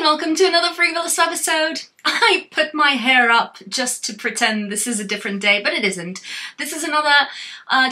welcome to another free.volous episode. I put my hair up just to pretend this is a different day, but it isn't. This is another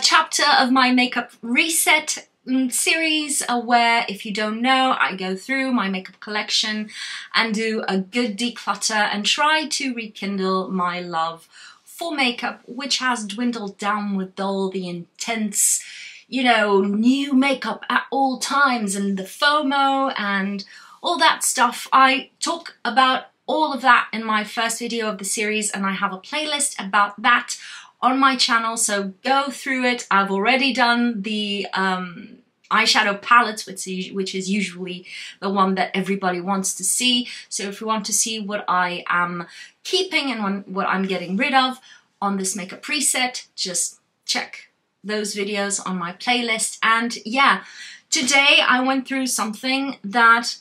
chapter of my makeup reset series where, if you don't know, I go through my makeup collection and do a good declutter and try to rekindle my love for makeup, which has dwindled down with all the intense, you know, new makeup at all times and the FOMO and all that stuff. I talk about all of that in my first video of the series, and I have a playlist about that on my channel, so go through it. I've already done the eyeshadow palettes, which is usually the one that everybody wants to see. So if you want to see what I am keeping and what I'm getting rid of on this makeup preset, just check those videos on my playlist. And yeah, today I went through something that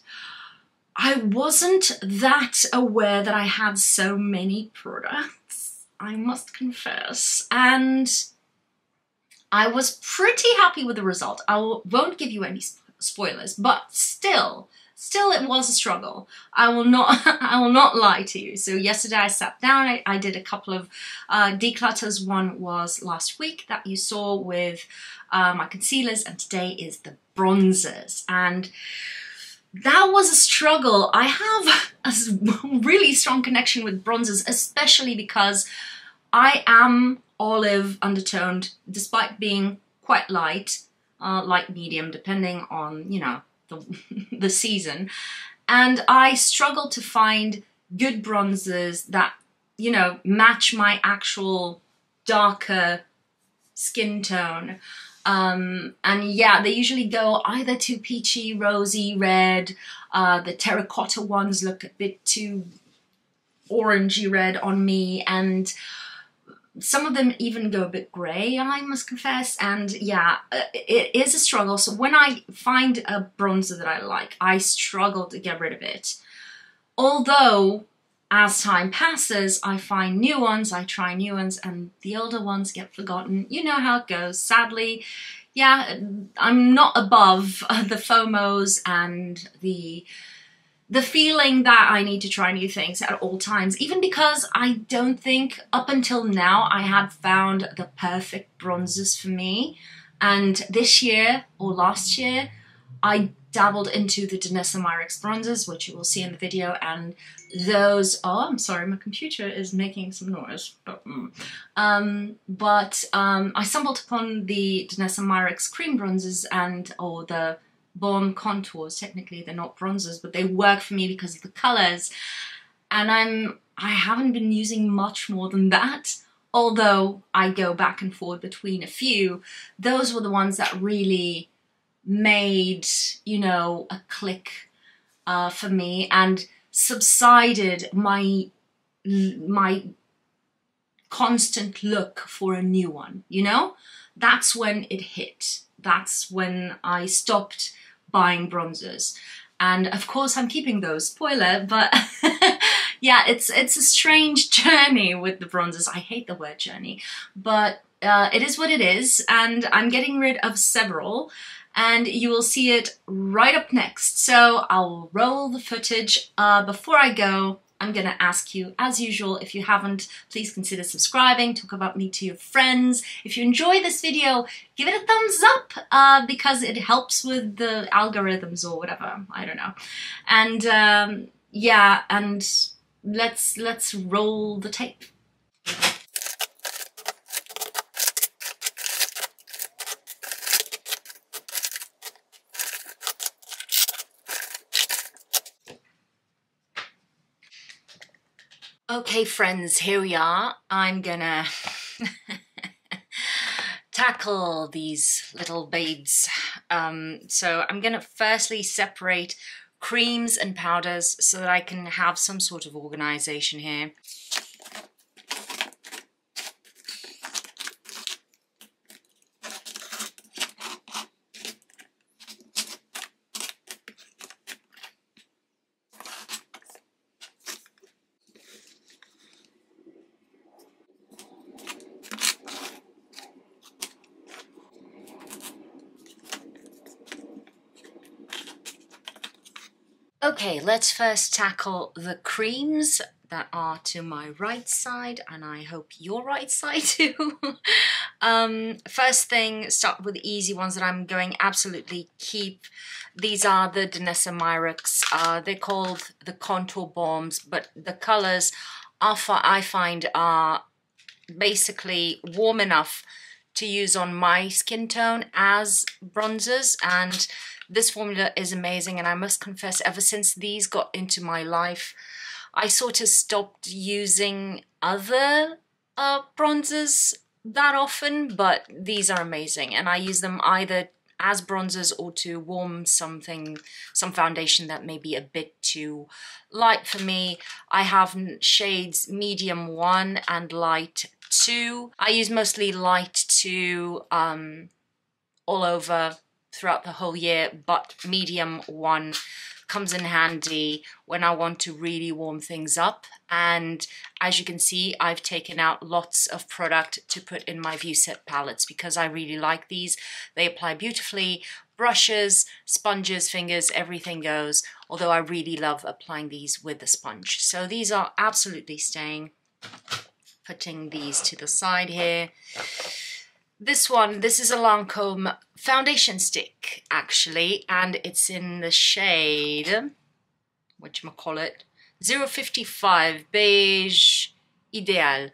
I wasn't that aware that I had so many products, I must confess, and I was pretty happy with the result. I won't give you any spoilers, but still it was a struggle. I will not lie to you. So yesterday I sat down, I did a couple of declutters. One was last week that you saw with my concealers, and today is the bronzers. And that was a struggle. I have a really strong connection with bronzers, especially because I am olive undertoned, despite being quite light, light medium, depending on, you know, the season. And I struggle to find good bronzers that, you know, match my actual darker skin tone. And yeah, they usually go either too peachy, rosy, red. The terracotta ones look a bit too orangey red on me, and some of them even go a bit grey, I must confess. And yeah, it is a struggle. So when I find a bronzer that I like, I struggle to get rid of it. Although, as time passes, I find new ones, I try new ones, and the older ones get forgotten. You know how it goes, sadly. Yeah, I'm not above the FOMOs and the feeling that I need to try new things at all times, even because I don't think up until now I had found the perfect bronzers for me. And this year, or last year, I dabbled into the Myricks bronzers, which you will see in the video, and those, oh, I'm sorry, my computer is making some noise, but I stumbled upon the Myricks cream bronzers or the Balm contours. Technically they're not bronzers, but they work for me because of the colors, and I haven't been using much more than that, although I go back and forth between a few. Those were the ones that really made, you know, a click for me and subsided my constant look for a new one, you know? That's when it hit. That's when I stopped buying bronzers. And of course I'm keeping those, spoiler, but yeah, it's a strange journey with the bronzers. I hate the word journey, but it is what it is, and I'm getting rid of several, and you will see it right up next. So I'll roll the footage. Before I go, I'm gonna ask you, as usual, if you haven't, please consider subscribing, talk about me to your friends. If you enjoy this video, give it a thumbs up because it helps with the algorithms or whatever, I don't know. And yeah, and let's roll the tape. Okay friends, here we are. I'm gonna tackle these little babes. So I'm gonna firstly separate creams and powders so that I can have some sort of organization here. Okay, let's first tackle the creams that are to my right side, and I hope your right side too. First thing, start with the easy ones that I'm going absolutely keep. These are the Danessa Myrex. They're called the contour bombs, but the colors I find are basically warm enough to use on my skin tone as bronzers, and this formula is amazing. And I must confess, ever since these got into my life, I sort of stopped using other bronzers that often, but these are amazing, and I use them either as bronzers or to warm some foundation that may be a bit too light for me. I have shades medium 1 and light 2. I use mostly light 2 all over throughout the whole year, but medium 1 comes in handy when I want to really warm things up. And as you can see, I've taken out lots of product to put in my View Set palettes because I really like these. They apply beautifully. Brushes, sponges, fingers, everything goes, although I really love applying these with the sponge. So these are absolutely staying. Putting these to the side here. This is a Lancome foundation stick, actually, and it's in the shade, whatchamacallit, 055 Beige Ideal.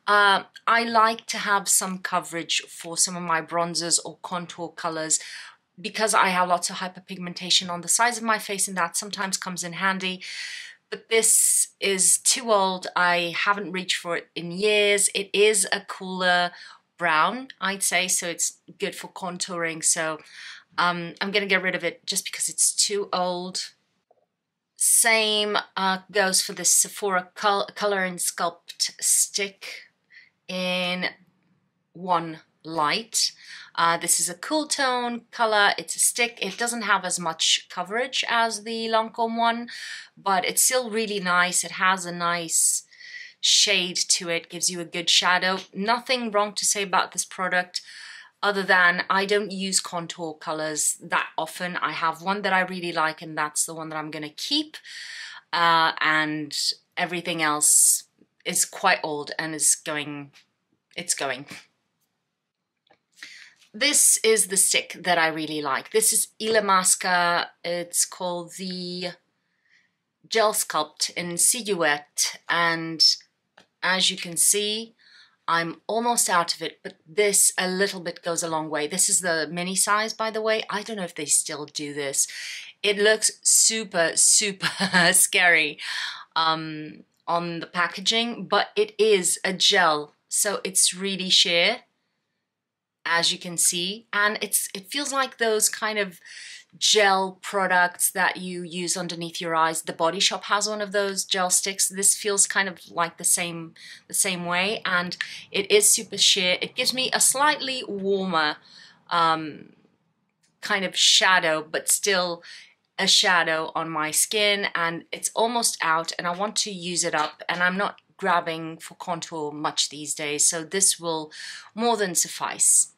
I like to have some coverage for some of my bronzers or contour colors because I have lots of hyperpigmentation on the sides of my face, and that sometimes comes in handy. But this is too old. I haven't reached for it in years. It is a cooler brown, I'd say, so it's good for contouring. So I'm gonna get rid of it just because it's too old. Same goes for this Sephora Color and Sculpt stick in 1 light. This is a cool tone color. It's a stick. It doesn't have as much coverage as the Lancome one, but it's still really nice. It has a nice shade to it, gives you a good shadow. Nothing wrong to say about this product other than I don't use contour colors that often. I have one that I really like, and that's the one that I'm going to keep. And everything else is quite old and it's going. This is the stick that I really like. This is Illamasqua. It's called the Gel Sculpt in Silhouette, and as you can see, I'm almost out of it, but this a little bit goes a long way. This is the mini size, by the way. I don't know if they still do this. It looks super, super scary on the packaging, but it is a gel, so it's really sheer, as you can see, and it feels like those kind of gel products that you use underneath your eyes. The Body Shop has one of those gel sticks. This feels kind of like the same way, and it is super sheer. It gives me a slightly warmer kind of shadow, but still a shadow on my skin, and it's almost out, and I want to use it up, and I'm not grabbing for contour much these days, so this will more than suffice.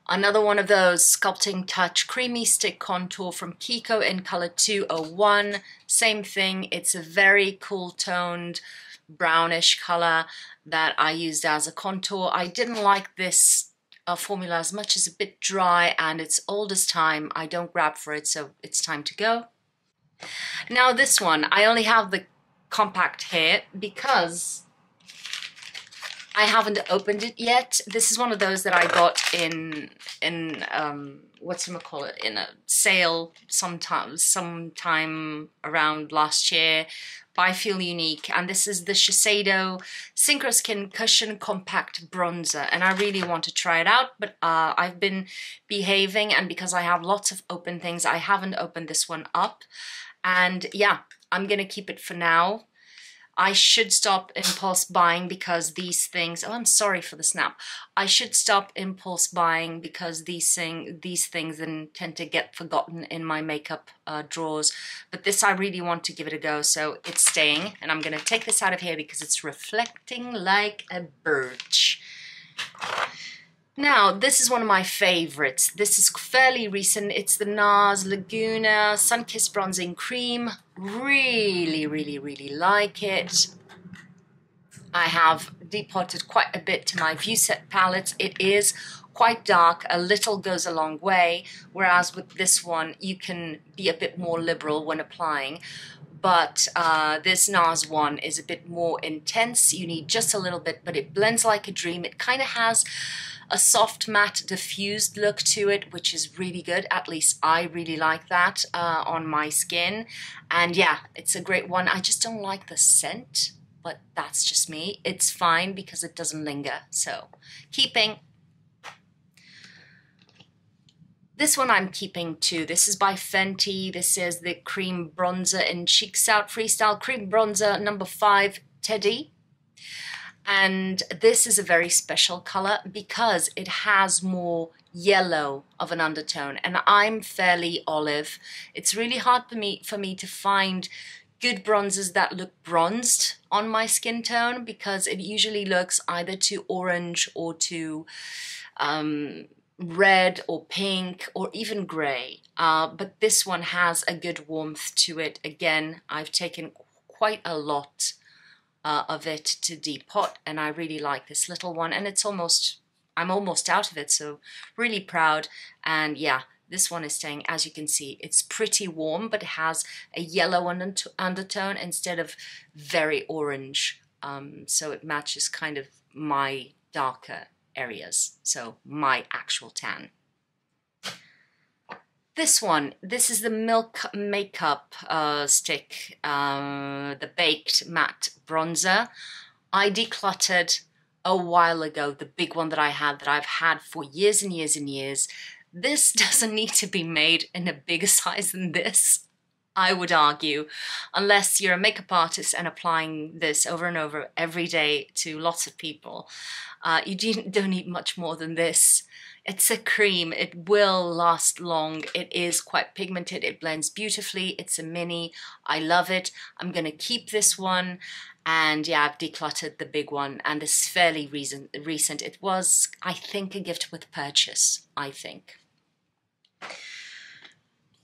Another one of those Sculpting Touch Creamy Stick Contour from Kiko in color 201. Same thing, it's a very cool toned brownish color that I used as a contour. I didn't like this formula as much. As a bit dry and it's old as time. I don't grab for it, so it's time to go. Now this one, I only have the compact here because I haven't opened it yet. This is one of those that I got in whatchamacallit, in a sale sometime around last year by Feel Unique, and this is the Shiseido Synchro Skin Cushion Compact Bronzer, and I really want to try it out, but I've been behaving, and because I have lots of open things, I haven't opened this one up, and yeah, I'm gonna keep it for now. I should stop impulse buying because these things, oh, I'm sorry for the snap. I should stop impulse buying because these things then tend to get forgotten in my makeup drawers. But this, I really want to give it a go, so it's staying. And I'm gonna take this out of here because it's reflecting like a birch. Now, this is one of my favorites. This is fairly recent. It's the NARS Laguna Sun-Kissed Bronzing Cream. Really, really, really like it. I have depotted quite a bit to my View Set palettes. It is quite dark. A little goes a long way, whereas with this one, you can be a bit more liberal when applying. But this NARS one is a bit more intense. You need just a little bit, but it blends like a dream. It kind of has a soft, matte, diffused look to it, which is really good. At least I really like that on my skin. And yeah, it's a great one. I just don't like the scent, but that's just me. It's fine because it doesn't linger. So keeping. This one I'm keeping too. This is by Fenty. This is the Cream Bronzer in Cheeks Out Freestyle Cream Bronzer number 5 Teddy. And this is a very special color because it has more yellow of an undertone, and I'm fairly olive. It's really hard for me to find good bronzers that look bronzed on my skin tone, because it usually looks either too orange or too red or pink or even gray. But this one has a good warmth to it. Again, I've taken quite a lot of it to depot, and I really like this little one, and I'm almost out of it, so really proud. And yeah, this one is staying. As you can see, it's pretty warm, but it has a yellow undertone instead of very orange, so it matches kind of my darker areas, so my actual tan. This one, this is the Milk Makeup stick, the Baked Matte Bronzer. I decluttered a while ago the big one that I had, that I've had for years and years and years. This doesn't need to be made in a bigger size than this, I would argue, unless you're a makeup artist and applying this over and over every day to lots of people. You don't need much more than this. It's a cream. It will last long. It is quite pigmented. It blends beautifully. It's a mini. I love it. I'm going to keep this one. And yeah, I've decluttered the big one. And this is fairly recent. It was, I think, a gift with purchase, I think.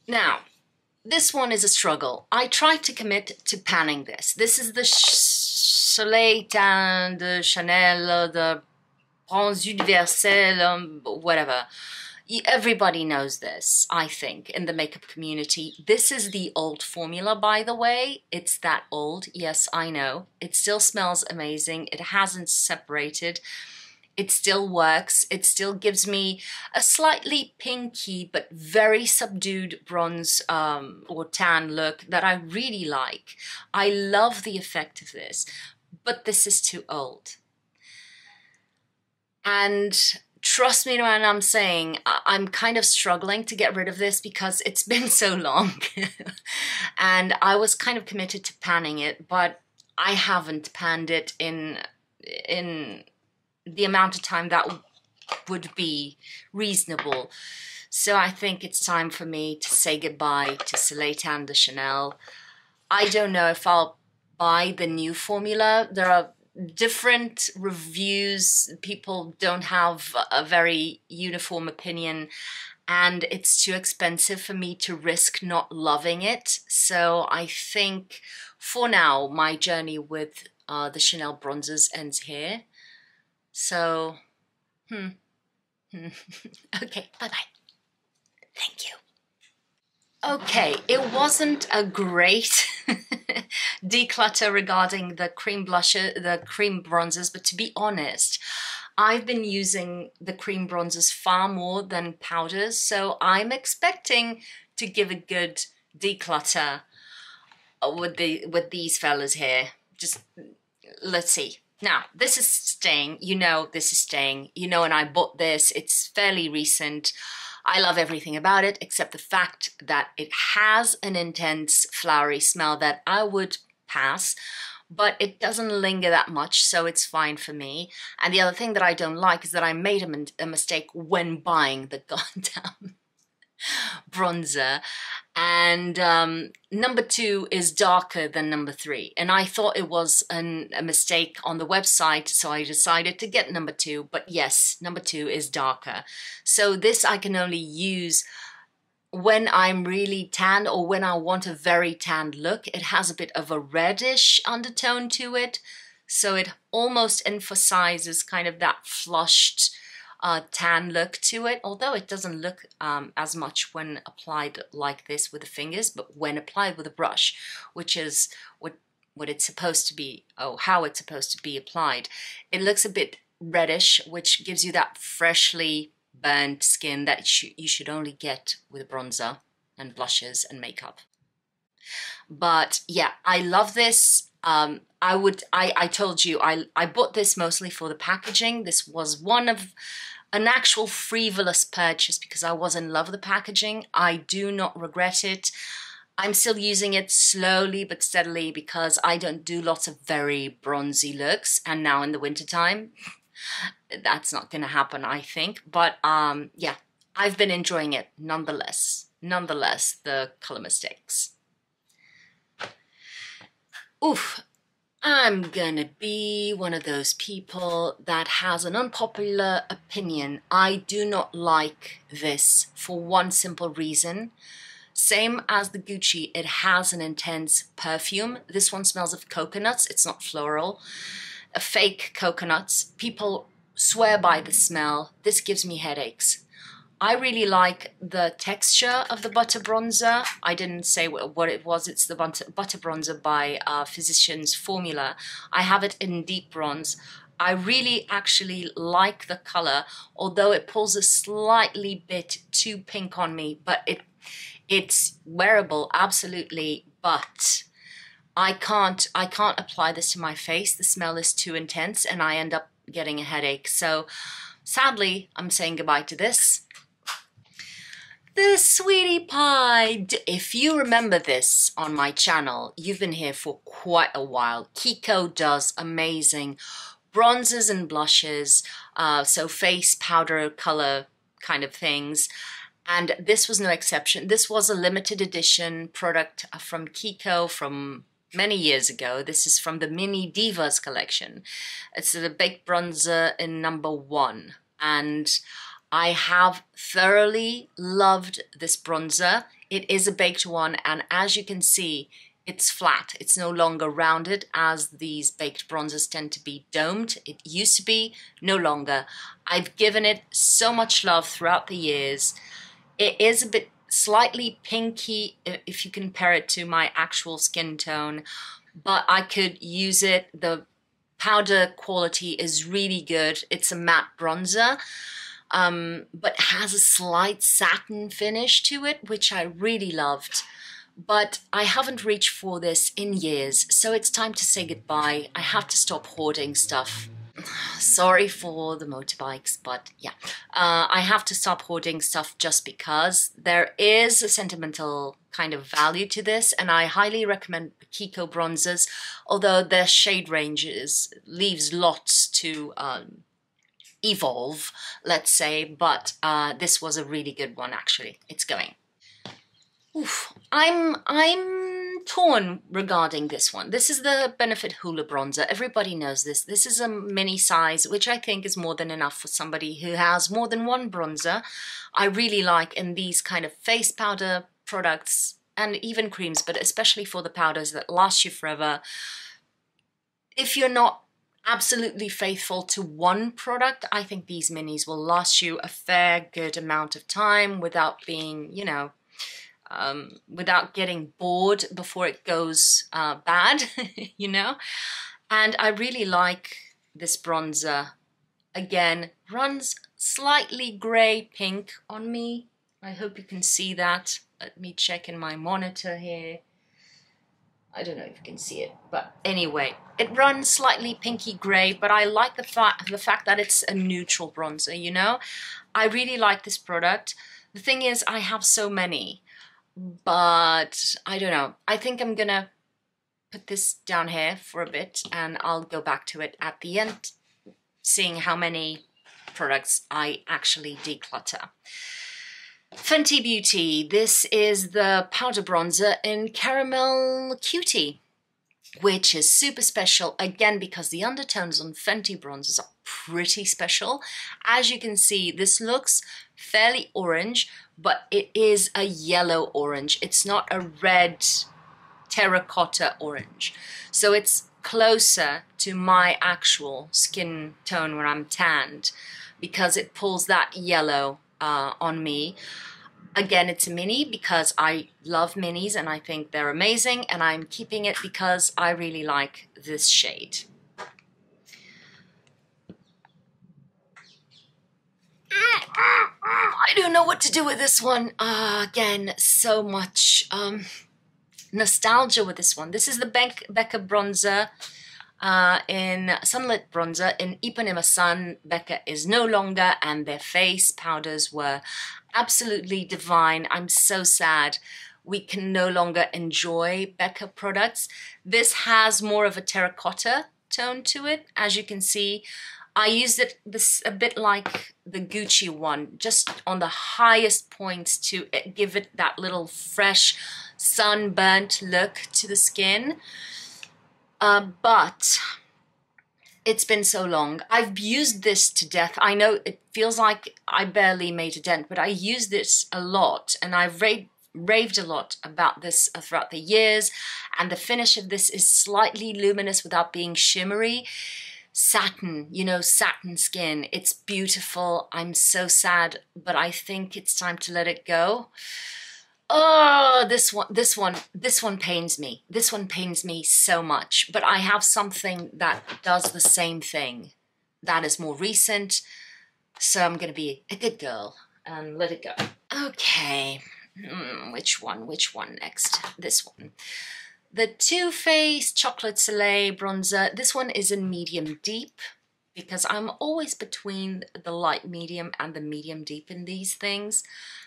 Now, this one is a struggle. I tried to commit to panning this. This is the Soleil Tan de Chanel, the Bronze Universel, whatever. Everybody knows this, I think, in the makeup community. This is the old formula, by the way. It's that old. Yes, I know. It still smells amazing. It hasn't separated. It still works. It still gives me a slightly pinky but very subdued bronze or tan look that I really like. I love the effect of this, but this is too old. And trust me when I'm saying I'm kind of struggling to get rid of this because it's been so long. And I was kind of committed to panning it, but I haven't panned it in the amount of time that would be reasonable. So I think it's time for me to say goodbye to Soleil Tan de Chanel. I don't know if I'll buy the new formula. There are different reviews. People don't have a very uniform opinion, and it's too expensive for me to risk not loving it. So I think for now, my journey with the Chanel bronzers ends here. So, okay, bye-bye. Thank you. Okay, it wasn't a great declutter regarding the cream blusher, the cream bronzers, but to be honest, I've been using the cream bronzers far more than powders, so I'm expecting to give a good declutter with these fellas here. Just let's see. Now, this is staying. You know this is staying. You know, and I bought this. It's fairly recent. I love everything about it except the fact that it has an intense flowery smell that I would pass, but it doesn't linger that much, so it's fine for me. And the other thing that I don't like is that I made a mistake when buying the goddamn bronzer, and number 2 is darker than number 3, and I thought it was a mistake on the website, so I decided to get number 2. But yes, number 2 is darker, so this I can only use when I'm really tan or when I want a very tanned look. It has a bit of a reddish undertone to it, so it almost emphasizes kind of that flushed tan look to it, although it doesn't look as much when applied like this with the fingers, but when applied with a brush, which is what it's supposed to be, how it's supposed to be applied, it looks a bit reddish, which gives you that freshly burnt skin that you should only get with bronzer and blushes and makeup. But yeah, I love this. I told you I bought this mostly for the packaging. This was an actual free.volous purchase because I was in love with the packaging. I do not regret it. I'm still using it slowly but steadily because I don't do lots of very bronzy looks, and now in the wintertime that's not gonna happen, I think. But yeah, I've been enjoying it nonetheless, the color mistakes. Oof, I'm gonna be one of those people that has an unpopular opinion. I do not like this for one simple reason. Same as the Gucci, it has an intense perfume. This one smells of coconuts, it's not floral. Fake coconuts. People swear by the smell. This gives me headaches. I really like the texture of the butter bronzer. I didn't say what it was. It's the butter bronzer by Physicians Formula. I have it in deep bronze. I really actually like the color, although it pulls a slightly bit too pink on me, but it's wearable, absolutely, but I can't apply this to my face. The smell is too intense and I end up getting a headache. So sadly, I'm saying goodbye to this. The Sweetie Pie. If you remember this on my channel, you've been here for quite a while. Kiko does amazing bronzers and blushes, so face powder color kind of things. And this was no exception. This was a limited edition product from Kiko from many years ago. This is from the Mini Divas collection. It's the baked bronzer in number 1. And I have thoroughly loved this bronzer. It is a baked one, and as you can see, it's flat. It's no longer rounded as these baked bronzers tend to be domed. It used to be, no longer. I've given it so much love throughout the years. It is a bit slightly pinky if you compare it to my actual skin tone, but I could use it. The powder quality is really good. It's a matte bronzer, but has a slight satin finish to it, which I really loved. But I haven't reached for this in years, so it's time to say goodbye. I have to stop hoarding stuff. Sorry for the motorbikes, but yeah, I have to stop hoarding stuff just because there is a sentimental kind of value to this, and I highly recommend the Kiko bronzers, although their shade ranges leaves lots to evolve, let's say, but this was a really good one actually. It's going. Oof. I'm torn regarding this one. This is the Benefit Hoola bronzer. Everybody knows this. This is a mini size, which I think is more than enough for somebody who has more than one bronzer. I really like in these kind of face powder products and even creams, but especially for the powders that last you forever. If you're not absolutely faithful to one product, I think these minis will last you a fair good amount of time without being, you know, without getting bored before it goes bad, you know. And I really like this bronzer. Again, runs slightly grey pink on me. I hope you can see that. Let me check in my monitor here. I don't know if you can see it, but anyway, it runs slightly pinky grey, but I like the fact that it's a neutral bronzer, you know. I really like this product. The thing is, I have so many, but I don't know. I think I'm gonna put this down here for a bit and I'll go back to it at the end, seeing how many products I actually declutter. Fenty Beauty, this is the powder bronzer in Caramel Cutie, which is super special, again, because the undertones on Fenty bronzers are pretty special. As you can see, this looks fairly orange, but it is a yellow orange. It's not a red terracotta orange. So it's closer to my actual skin tone when I'm tanned, because it pulls that yellow on me. Again, it's a mini because I love minis and I think they're amazing, and I'm keeping it because I really like this shade. I don't know what to do with this one. Again, so much nostalgia with this one. This is the Becca bronzer in Sunlit bronzer in Ipanema Sun. Becca is no longer, and their face powders were absolutely divine. I'm so sad we can no longer enjoy Becca products. This has more of a terracotta tone to it, as you can see. I used this a bit like the Gucci one, just on the highest points to give it that little fresh, sunburnt look to the skin. But it's been so long. I've used this to death. I know it feels like I barely made a dent, but I use this a lot, and I've raved a lot about this throughout the years. And the finish of this is slightly luminous without being shimmery. Satin, you know, satin skin. It's beautiful. I'm so sad, but I think it's time to let it go. Oh, this one pains me. This one pains me so much, but I have something that does the same thing. That is more recent, so I'm gonna be a good girl and let it go. Okay, which one next? This one. The Too Faced Chocolate Soleil bronzer. This one is in medium deep, because I'm always between the light medium and the medium deep in these things.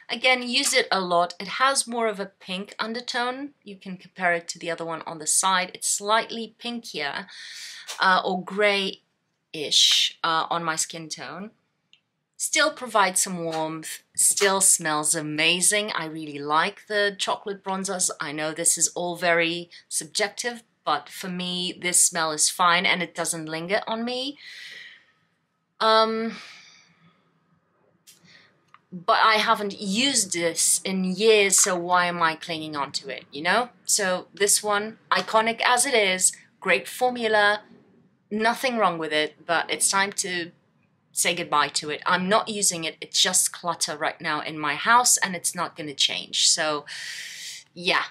Again, use it a lot. It has more of a pink undertone. You can compare it to the other one on the side. It's slightly pinkier or grey-ish on my skin tone. Still provides some warmth, still smells amazing. I really like the chocolate bronzers. I know this is all very subjective, but for me, this smell is fine and it doesn't linger on me. But I haven't used this in years, so why am I clinging on to it, you know? So this one, iconic as it is, great formula, nothing wrong with it, but it's time to say goodbye to it. I'm not using it. It's just clutter right now in my house, and it's not going to change. So, yeah.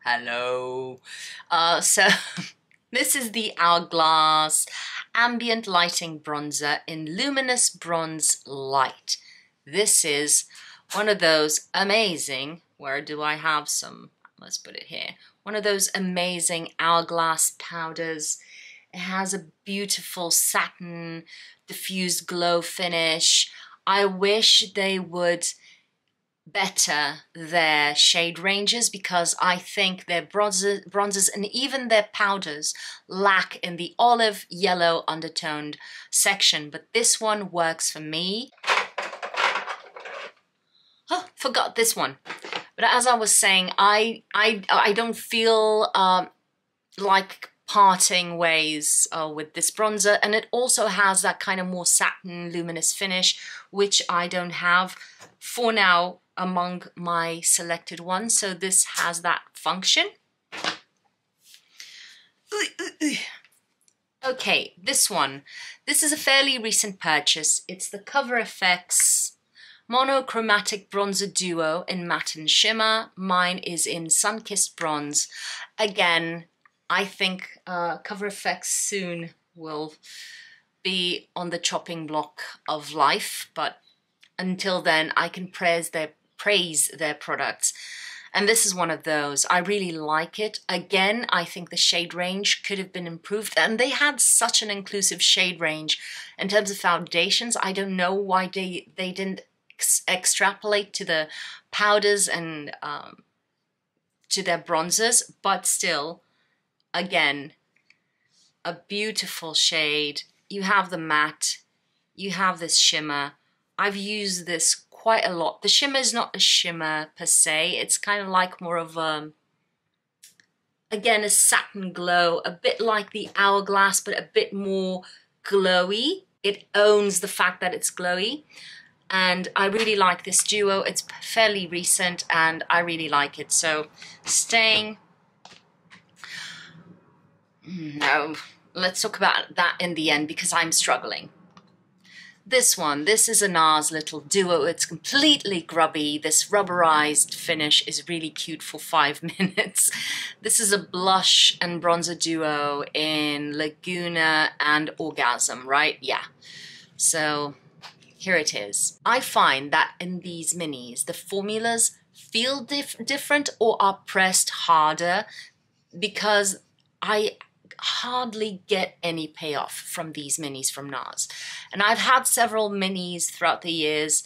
Hello. So, this is the Hourglass Ambient Lighting Bronzer in Luminous Bronze Light. This is one of those amazing, where do I have some? Let's put it here. One of those amazing Hourglass powders. It has a beautiful satin diffused glow finish. I wish they would better their shade ranges, because I think their bronzers and even their powders lack in the olive yellow undertoned section. But this one works for me. Oh, forgot this one. But as I was saying, I don't feel like parting ways with this bronzer, and it also has that kind of more satin luminous finish, which I don't have for now among my selected ones, so this has that function. Okay, this one. This is a fairly recent purchase. It's the Cover FX Monochromatic Bronzer Duo in Matte and Shimmer. Mine is in Sun-Kissed Bronze. Again, I think Cover FX soon will be on the chopping block of life, but until then I can praise their products. And this is one of those. I really like it. Again, I think the shade range could have been improved, and they had such an inclusive shade range in terms of foundations. I don't know why they didn't extrapolate to the powders and to their bronzers, but still, again, a beautiful shade. You have the matte, you have this shimmer. I've used this quite a lot. The shimmer is not a shimmer per se. It's kind of like more of a, again, a satin glow, a bit like the Hourglass, but a bit more glowy. It owns the fact that it's glowy. And I really like this duo. It's fairly recent and I really like it. So staying. No, let's talk about that in the end because I'm struggling. This one, this is a NARS little duo. It's completely grubby. This rubberized finish is really cute for 5 minutes. This is a blush and bronzer duo in Laguna and Orgasm, right? Yeah. So here it is. I find that in these minis, the formulas feel different or are pressed harder because I hardly get any payoff from these minis from NARS. And I've had several minis throughout the years.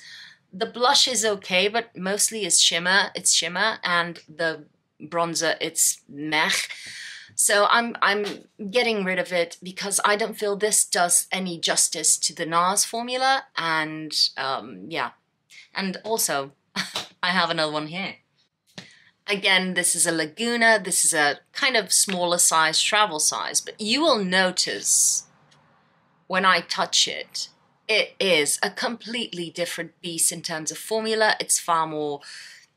The blush is okay, but mostly it's shimmer, and the bronzer, it's meh. So I'm getting rid of it because I don't feel this does any justice to the NARS formula. And yeah, and also I have another one here. Again, this is a Laguna. This is a kind of smaller size, travel size, but you will notice when I touch it, it is a completely different beast in terms of formula. It's far more,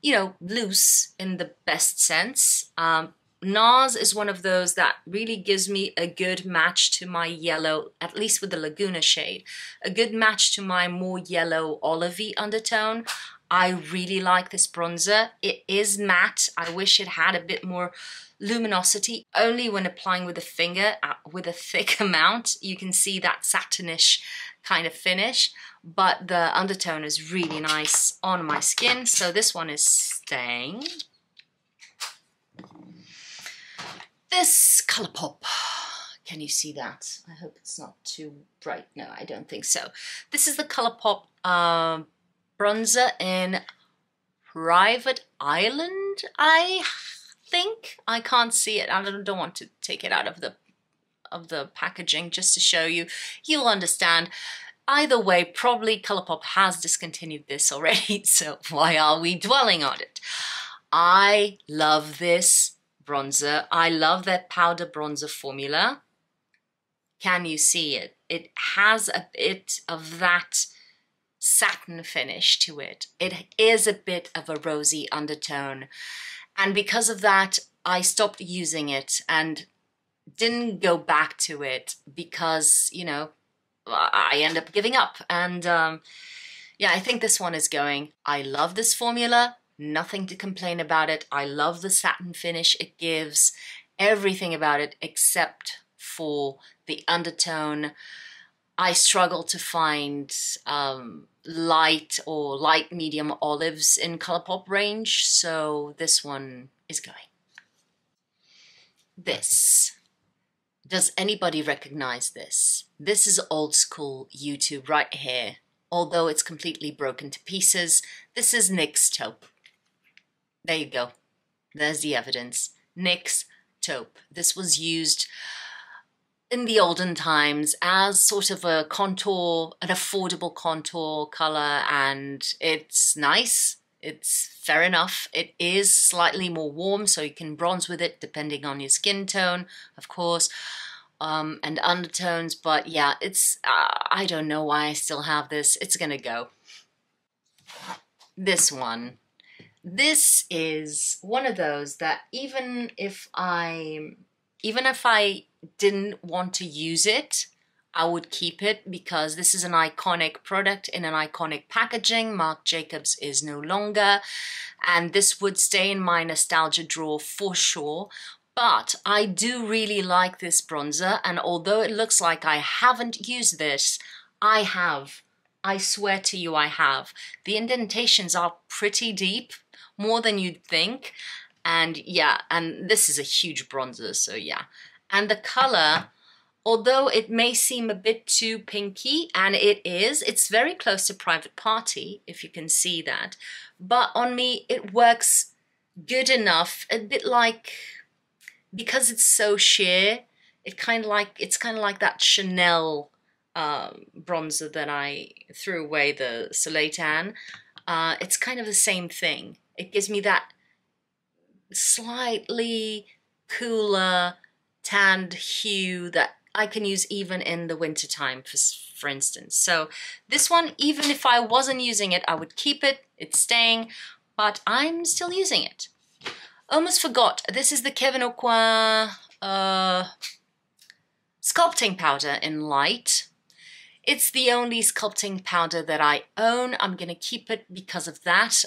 you know, loose in the best sense. NARS is one of those that really gives me a good match to my yellow, at least with the Laguna shade, a good match to my more yellow olivey undertone. I really like this bronzer. It is matte. I wish it had a bit more luminosity. Only when applying with a finger with a thick amount, you can see that satinish kind of finish. But the undertone is really nice on my skin. So this one is staying. This Colourpop. Can you see that? I hope it's not too bright. No, I don't think so. This is the Colourpop bronzer in Private Island, I think. I can't see it. I don't want to take it out of the packaging just to show you. You'll understand. Either way, probably Colourpop has discontinued this already, so why are we dwelling on it? I love this bronzer. I love their powder bronzer formula. Can you see it? It has a bit of that satin finish to it. It is a bit of a rosy undertone. And because of that, I stopped using it and didn't go back to it because, you know, I end up giving up. And yeah, I think this one is going. I love this formula. Nothing to complain about it. I love the satin finish it gives. Everything about it except for the undertone. I struggle to find light or light medium olives in Colourpop range, so this one is going. This. Does anybody recognize this? This is old school YouTube right here. Although it's completely broken to pieces, this is NYX taupe. There you go. There's the evidence. NYX taupe. This was used in the olden times as sort of a contour, an affordable contour color, and it's nice. It's fair enough. It is slightly more warm, so you can bronze with it depending on your skin tone, of course, and undertones. But yeah, it's, I don't know why I still have this. It's gonna go. This one. This is one of those that even if I didn't want to use it, I would keep it because this is an iconic product in an iconic packaging. Marc Jacobs is no longer, and this would stay in my nostalgia drawer for sure. But I do really like this bronzer, and although it looks like I haven't used this, I have. I swear to you I have. The indentations are pretty deep, more than you'd think. And yeah, and this is a huge bronzer, so yeah. And the color, although it may seem a bit too pinky, and it is, it's very close to Private Party, if you can see that. But on me, it works good enough, a bit like, because it's so sheer, it's kind of like that Chanel bronzer that I threw away, the Soleil Tan. It's kind of the same thing. It gives me that slightly cooler tanned hue that I can use even in the winter time, for instance. So this one, even if I wasn't using it, I would keep it. It's staying, but I'm still using it. Almost forgot, this is the Kevin Aucoin sculpting powder in light. It's the only sculpting powder that I own. I'm gonna keep it because of that.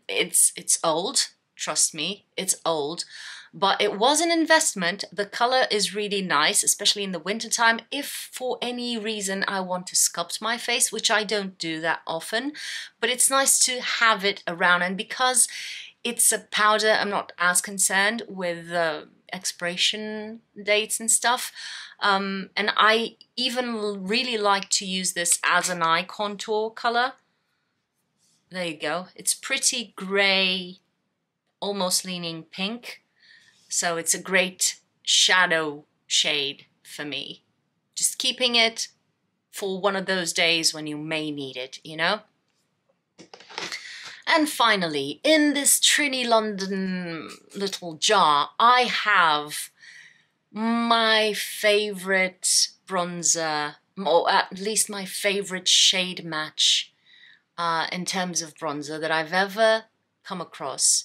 It's old, trust me, it's old, but it was an investment. The color is really nice, especially in the wintertime. If for any reason I want to sculpt my face, which I don't do that often, but it's nice to have it around. And because it's a powder, I'm not as concerned with expiration dates and stuff. And I even really like to use this as an eye contour color. There you go. It's pretty gray, almost leaning pink. So it's a great shadow shade for me. Just keeping it for one of those days when you may need it, you know? And finally, in this Trini London little jar, I have my favorite bronzer, or at least my favorite shade match in terms of bronzer that I've ever come across.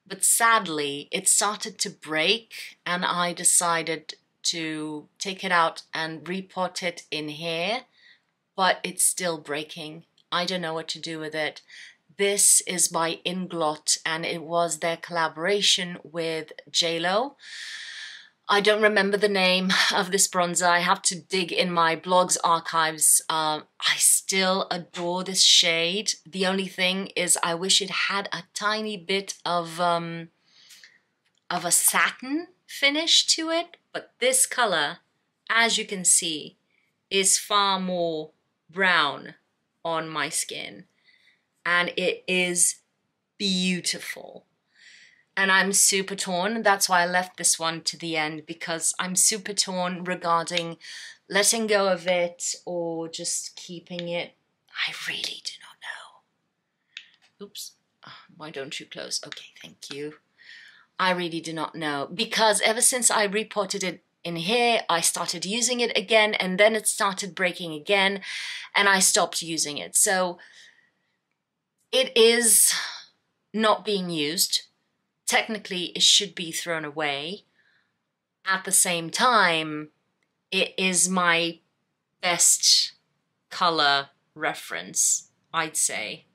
But sadly, it started to break and I decided to take it out and repot it in here, but it's still breaking. I don't know what to do with it. This is by Inglot and it was their collaboration with JLo. I don't remember the name of this bronzer. I have to dig in my blog's archives. I still adore this shade. The only thing is I wish it had a tiny bit of a satin finish to it. But this color, as you can see, is far more brown on my skin. And it is beautiful. And I'm super torn. That's why I left this one to the end, because I'm super torn regarding letting go of it or just keeping it. I really do not know. Oops. Why don't you close? Okay, thank you. I really do not know, because ever since I repotted it in here, I started using it again, and then it started breaking again, and I stopped using it. So it is not being used. Technically, it should be thrown away. At the same time, it is my best color reference, I'd say,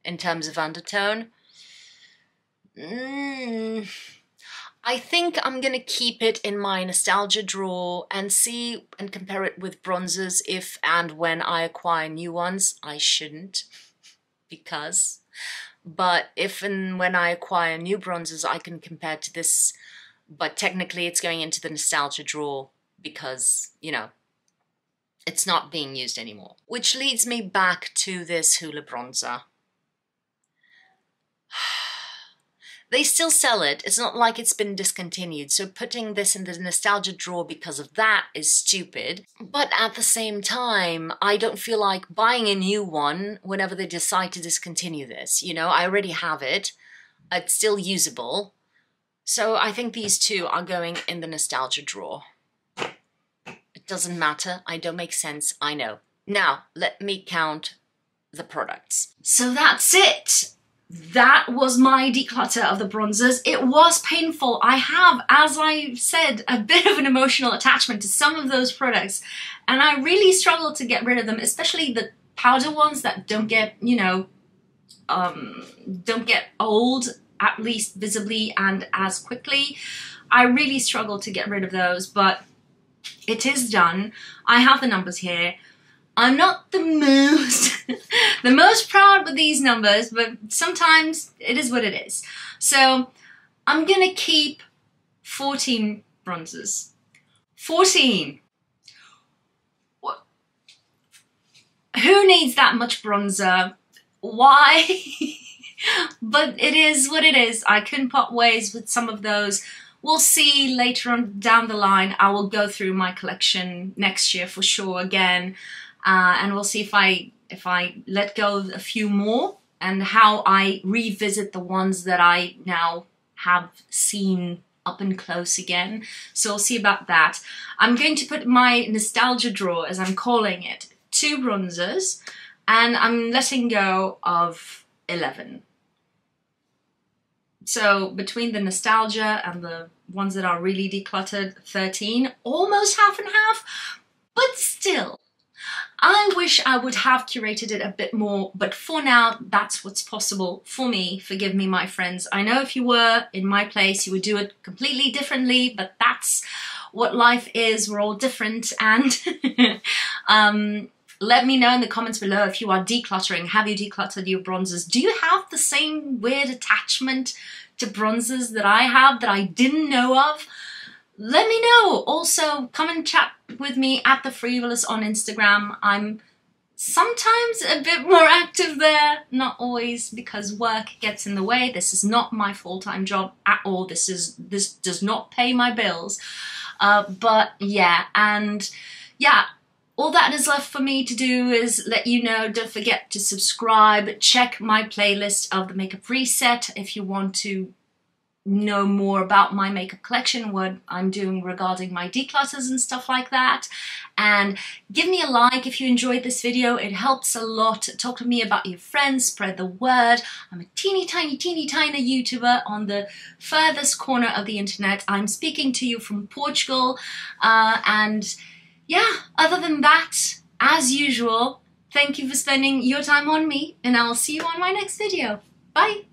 in terms of undertone. I think I'm gonna keep it in my nostalgia drawer and see and compare it with bronzers if and when I acquire new ones. I shouldn't, because... But if and when I acquire new bronzers, I can compare to this. But technically it's going into the nostalgia drawer because, you know, it's not being used anymore. Which leads me back to this Hoola bronzer. They still sell it. It's not like it's been discontinued. So putting this in the nostalgia drawer because of that is stupid. But at the same time, I don't feel like buying a new one whenever they decide to discontinue this. You know, I already have it. It's still usable. So I think these two are going in the nostalgia drawer. It doesn't matter. I don't make sense. I know. Now, let me count the products. So that's it. That was my declutter of the bronzers. It was painful. I have, as I said, a bit of an emotional attachment to some of those products, and I really struggle to get rid of them, especially the powder ones that don't get, you know, don't get old, at least visibly and as quickly. I really struggle to get rid of those, but it is done. I have the numbers here. I'm not the most proud with these numbers, but sometimes it is what it is. So I'm gonna keep 14 bronzers. 14! What? Who needs that much bronzer? Why? But it is what it is. I couldn't part ways with some of those we'll see later on down the line. I will go through my collection next year for sure again, and we'll see if I let go of a few more and how I revisit the ones that I now have seen up and close again. So we'll see about that. I'm going to put my nostalgia drawer, as I'm calling it, 2 bronzers, and I'm letting go of 11. So between the nostalgia and the ones that are really decluttered, 13, almost half and half, but still. I wish I would have curated it a bit more, but for now, that's what's possible for me. Forgive me, my friends. I know if you were in my place, you would do it completely differently, but that's what life is. We're all different. And let me know in the comments below if you are decluttering. Have you decluttered your bronzers? Do you have the same weird attachment to bronzers that I have that I didn't know of? Let me know. Also, come and chat with me at the free.volous on Instagram. I'm sometimes a bit more active there, not always, because work gets in the way. This is not my full-time job at all. This does not pay my bills. But yeah, and yeah, all that is left for me to do is let you know, don't forget to subscribe, check my playlist of the Makeup Reset if you want to know more about my makeup collection, what I'm doing regarding my declutters and stuff like that. And give me a like if you enjoyed this video. It helps a lot. Talk to me about your friends, spread the word. I'm a teeny tiny YouTuber on the furthest corner of the internet. I'm speaking to you from Portugal. And yeah, other than that, as usual, thank you for spending your time on me, and I'll see you on my next video. Bye!